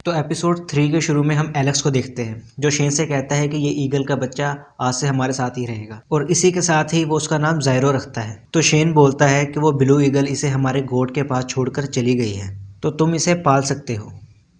तो एपिसोड 3 के शुरू में हम एलेक्स को देखते हैं जो शेन से कहता है कि ये ईगल का बच्चा आज से हमारे साथ ही रहेगा और इसी के साथ ही वो उसका नाम ज़ायरो रखता है। तो शेन बोलता है कि वो ब्लू ईगल इसे हमारे गोट के पास छोड़कर चली गई है, तो तुम इसे पाल सकते हो।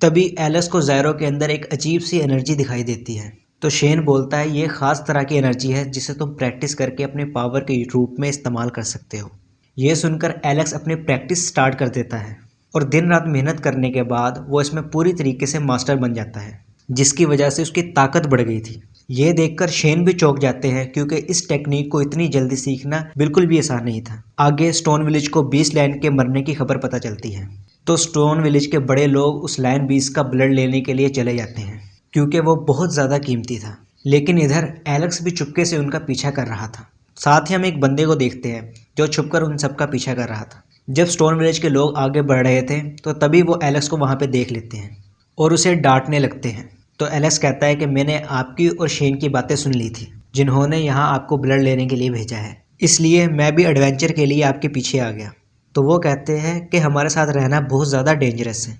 तभी एलेक्स को ज़ायरो के अंदर एक अजीब सी एनर्जी दिखाई देती है। तो शेन बोलता है ये खास तरह की एनर्जी है जिसे तुम प्रैक्टिस करके अपने पावर के रूप में इस्तेमाल कर सकते हो। ये सुनकर एलेक्स अपनी प्रैक्टिस स्टार्ट कर देता है और दिन रात मेहनत करने के बाद वो इसमें पूरी तरीके से मास्टर बन जाता है, जिसकी वजह से उसकी ताकत बढ़ गई थी। ये देखकर शेन भी चौंक जाते हैं क्योंकि इस टेक्निक को इतनी जल्दी सीखना बिल्कुल भी आसान नहीं था। आगे स्टोन विलेज को बीस्ट लायन के मरने की खबर पता चलती है, तो स्टोन विलेज के बड़े लोग उस लायन बीस्ट का ब्लड लेने के लिए चले जाते हैं क्योंकि वो बहुत ज़्यादा कीमती था। लेकिन इधर एलेक्स भी चुपके से उनका पीछा कर रहा था। साथ ही हम एक बंदे को देखते हैं जो छुपकर उन सबका पीछा कर रहा था। जब स्टोन विलेज के लोग आगे बढ़ रहे थे तो तभी वो एलेक्स को वहाँ पे देख लेते हैं और उसे डांटने लगते हैं। तो एलेक्स कहता है कि मैंने आपकी और शेन की बातें सुन ली थी जिन्होंने यहाँ आपको ब्लड लेने के लिए भेजा है, इसलिए मैं भी एडवेंचर के लिए आपके पीछे आ गया। तो वो कहते हैं कि हमारे साथ रहना बहुत ज़्यादा डेंजरस है,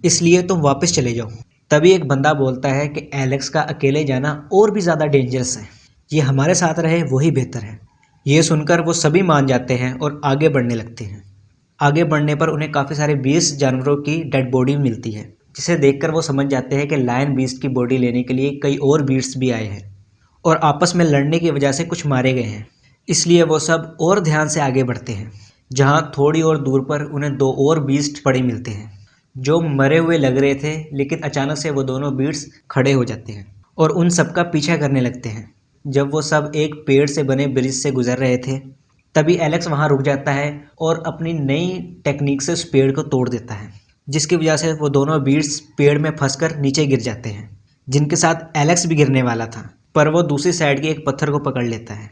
इसलिए तुम वापस चले जाओ। तभी एक बंदा बोलता है कि एलेक्स का अकेले जाना और भी ज़्यादा डेंजरस है, ये हमारे साथ रहे वही बेहतर है। ये सुनकर वो सभी मान जाते हैं और आगे बढ़ने लगते हैं। आगे बढ़ने पर उन्हें काफ़ी सारे 20 जानवरों की डेड बॉडी मिलती है, जिसे देखकर वो समझ जाते हैं कि लायन बीस्ट की बॉडी लेने के लिए कई और बीस्ट भी आए हैं और आपस में लड़ने की वजह से कुछ मारे गए हैं। इसलिए वो सब और ध्यान से आगे बढ़ते हैं, जहाँ थोड़ी और दूर पर उन्हें 2 और बीस्ट पड़े मिलते हैं जो मरे हुए लग रहे थे। लेकिन अचानक से वो दोनों बीस्ट खड़े हो जाते हैं और उन सबका पीछा करने लगते हैं। जब वो सब एक पेड़ से बने ब्रिज से गुजर रहे थे तभी एलेक्स वहाँ रुक जाता है और अपनी नई टेक्निक से उस पेड़ को तोड़ देता है, जिसकी वजह से वो दोनों बीट्स पेड़ में फंसकर नीचे गिर जाते हैं, जिनके साथ एलेक्स भी गिरने वाला था, पर वो दूसरी साइड के एक पत्थर को पकड़ लेता है।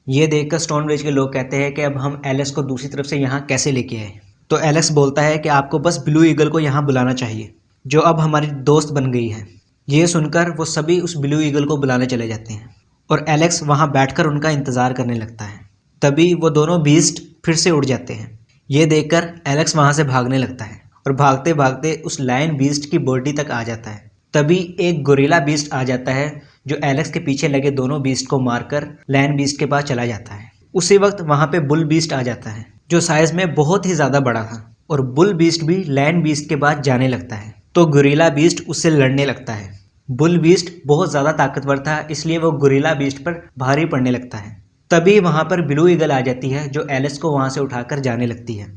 ये देखकर स्टोन विलेज के लोग कहते हैं कि अब हम एलेक्स को दूसरी तरफ से यहाँ कैसे लेके आए। तो एलेक्स बोलता है कि आपको बस ब्लू ईगल को यहाँ बुलाना चाहिए, जो अब हमारी दोस्त बन गई है। ये सुनकर वो सभी उस ब्लू ईगल को बुलाने चले जाते हैं और एलेक्स वहाँ बैठकर उनका इंतज़ार करने लगता है। तभी वो दोनों बीस्ट फिर से उड़ जाते हैं। ये देखकर एलेक्स वहाँ से भागने लगता है और भागते भागते उस लायन बीस्ट की बॉडी तक आ जाता है। तभी एक गोरिल्ला बीस्ट आ जाता है जो एलेक्स के पीछे लगे दोनों बीस्ट को मारकर लायन बीस्ट के पास चला जाता है। उसी वक्त वहाँ पे बुल बीस्ट आ जाता है जो साइज में बहुत ही ज़्यादा बड़ा था और बुल बीस्ट भी लायन बीस्ट के पास जाने लगता है। तो गोरिल्ला बीस्ट उससे लड़ने लगता है। बुल बीस्ट बहुत ज़्यादा ताकतवर था, इसलिए वो गोरिल्ला बीस्ट पर भारी पड़ने लगता है। तभी वहाँ पर ब्लू ईगल आ जाती है जो एलेक्स को वहाँ से उठाकर जाने लगती है।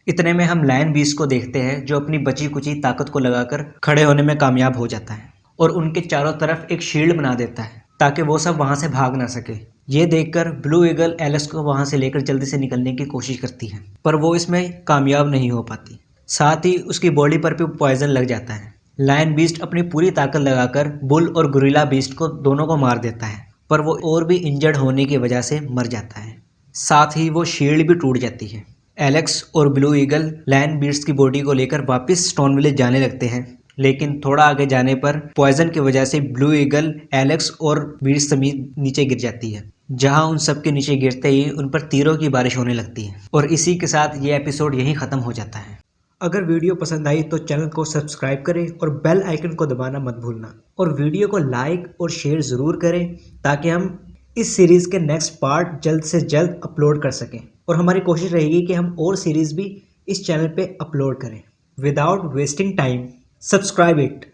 इतने में हम लायन बीस्ट को देखते हैं जो अपनी बची कुची ताकत को लगाकर खड़े होने में कामयाब हो जाता है और उनके चारों तरफ एक शील्ड बना देता है ताकि वो सब वहाँ से भाग ना सके। ये देखकर ब्लू ईगल एलेक्स को वहाँ से लेकर जल्दी से निकलने की कोशिश करती है, पर वो इसमें कामयाब नहीं हो पाती। साथ ही उसकी बॉडी पर भी पॉइजन लग जाता है। लायन बीस्ट अपनी पूरी ताकत लगाकर बुल और गोरिल्ला बीस्ट को दोनों को मार देता है, पर वो और भी इंजर्ड होने की वजह से मर जाता है। साथ ही वो शील्ड भी टूट जाती है। एलेक्स और ब्लू ईगल लायन बीस्ट की बॉडी को लेकर वापस स्टोन विलेज जाने लगते हैं, लेकिन थोड़ा आगे जाने पर पॉइजन की वजह से ब्लू ईगल एलेक्स और बीस्ट समेत नीचे गिर जाती है, जहां उन सब के नीचे गिरते ही उन पर तीरों की बारिश होने लगती है और इसी के साथ ये एपिसोड यहीं ख़त्म हो जाता है। अगर वीडियो पसंद आई तो चैनल को सब्सक्राइब करें और बेल आइकन को दबाना मत भूलना और वीडियो को लाइक और शेयर ज़रूर करें ताकि हम इस सीरीज़ के नेक्स्ट पार्ट जल्द से जल्द अपलोड कर सकें। और हमारी कोशिश रहेगी कि हम और सीरीज़ भी इस चैनल पे अपलोड करें। Without wasting time, subscribe it.